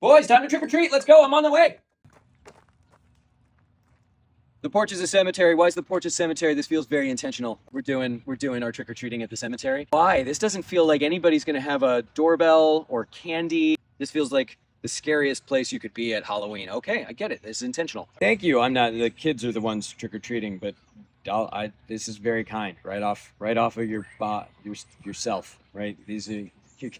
Boys, time to trick or treat. Let's go. I'm on the way. The porch is a cemetery. Why is the porch a cemetery? This feels very intentional. We're doing our trick or treating at the cemetery. Why? This doesn't feel like anybody's gonna have a doorbell or candy. This feels like the scariest place you could be at Halloween. Okay, I get it. This is intentional. Thank you. I'm not. The kids are the ones trick or treating, but this is very kind. Right off of yourself. Right. These are you're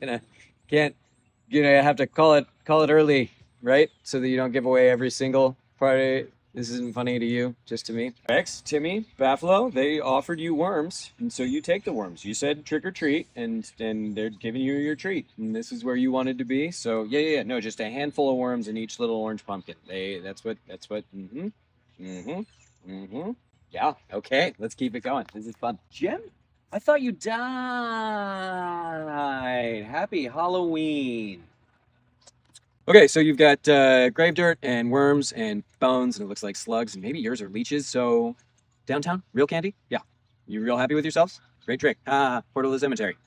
gonna have to call it early, right? So that you don't give away every single party. This isn't funny to you, just to me. Rex, Timmy, Buffalo, they offered you worms, and so you take the worms. You said trick or treat, and they're giving you your treat, and this is where you wanted to be. So yeah. No, just a handful of worms in each little orange pumpkin. That's what. Yeah. Okay. Let's keep it going. This is fun. Jim, I thought you died. Happy Halloween. Okay, so you've got grave dirt and worms and bones, and it looks like slugs, and maybe yours are leeches. So, downtown, real candy? Yeah. You real happy with yourselves? Great trick. Portal to the cemetery.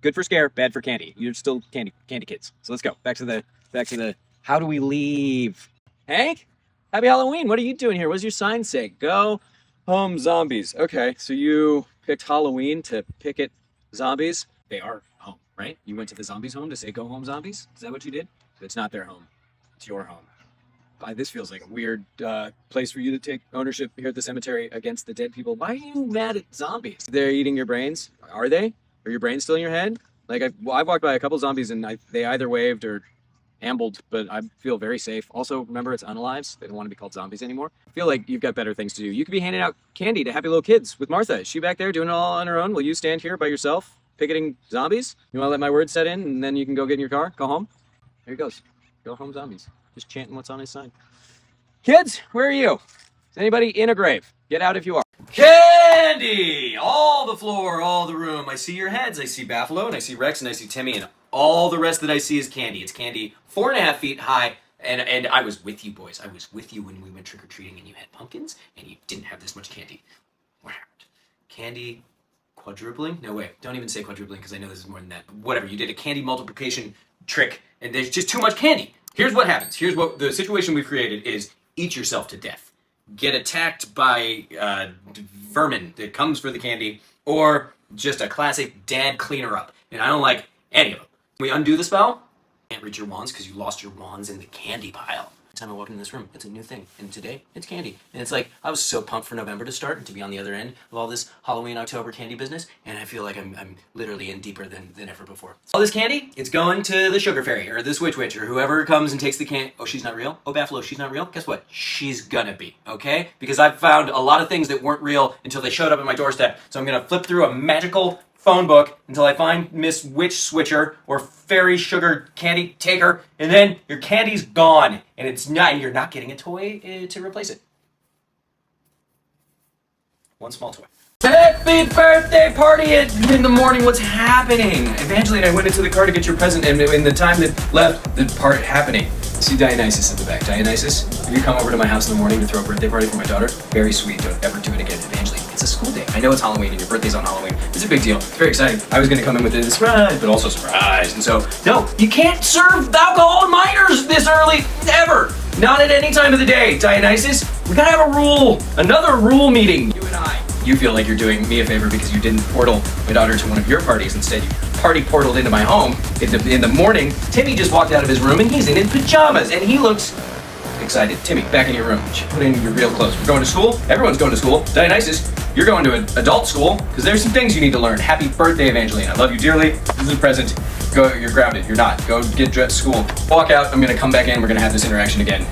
Good for scare, bad for candy. You're still candy kids. So let's go. Back to the. How do we leave? Hank, happy Halloween. What are you doing here? What does your sign say? Go home, zombies. Okay, so you picked Halloween to picket zombies. They are home, right? You went to the zombies' home to say go home, zombies. Is that what you did? It's not their home. It's your home. This feels like a weird place for you to take ownership here at the cemetery against the dead people. Why are you mad at zombies? They're eating your brains. Are they? Are your brains still in your head? Like, I've walked by a couple zombies and they either waved or ambled, but I feel very safe. Also, remember, it's unalives. They don't want to be called zombies anymore. I feel like you've got better things to do. You could be handing out candy to happy little kids with Martha. Is she back there doing it all on her own? Will you stand here by yourself picketing zombies? You want to let my word set in and then you can go get in your car? Go home? There he goes. Go home, zombies. Just chanting what's on his sign. Kids, where are you? Is anybody in a grave? Get out if you are. Candy! All the floor, all the room. I see your heads. I see Buffalo, and I see Rex, and I see Timmy, and all the rest that I see is candy. It's candy 4.5 feet high, and I was with you, boys. I was with you when we went trick-or-treating, and you had pumpkins, and you didn't have this much candy. What happened? Candy quadrupling? No way. Don't even say quadrupling, because I know this is more than that. But whatever. You did a candy multiplication trick, and there's just too much candy. Here's what happens. Here's what the situation we've created is: eat yourself to death. Get attacked by vermin that comes for the candy, or just a classic dad cleaner up. And I don't like any of them. We undo the spell. Can't reach your wands because you lost your wands in the candy pile. Every time I walk into this room, it's a new thing. And today, it's candy. And it's like, I was so pumped for November to start and to be on the other end of all this Halloween, October candy business. And I feel like I'm literally in deeper than ever before. All this candy, it's going to the sugar fairy or the switch witch or whoever comes and takes the candy. Oh, she's not real? Oh, Buffalo, she's not real? Guess what? She's gonna be, okay? Because I've found a lot of things that weren't real until they showed up at my doorstep. So I'm gonna flip through a magical phone book until I find Miss Witch Switcher or Fairy Sugar Candy Taker, and then your candy's gone, and you're not getting a toy to replace it. One small toy. Happy birthday party in the morning. What's happening? Evangeline and I went into the car to get your present, and in the time that left, the part happening. See Dionysus in the back. Dionysus, if you come over to my house in the morning to throw a birthday party for my daughter, very sweet. Don't ever do it again. Evangeline, it's a school day. I know it's Halloween and your birthday's on Halloween. It's a big deal. It's very exciting. I was going to come in with a surprise, but also surprise. And so, no, you can't serve alcohol to minors this early, ever. Not at any time of the day. Dionysus, we gotta have a rule. Another rule meeting. You and I. You feel like you're doing me a favor because you didn't portal my daughter to one of your parties. Instead, you party portaled into my home. In the morning, Timmy just walked out of his room and he's in his pajamas and he looks excited. Timmy, back in your room. Put in your real clothes. We're going to school. Everyone's going to school. Dionysus, you're going to an adult school because there's some things you need to learn. Happy birthday, Evangeline. I love you dearly. This is a present. Go. You're grounded. You're not. Go get dressed. School. Walk out. I'm going to come back in. We're going to have this interaction again.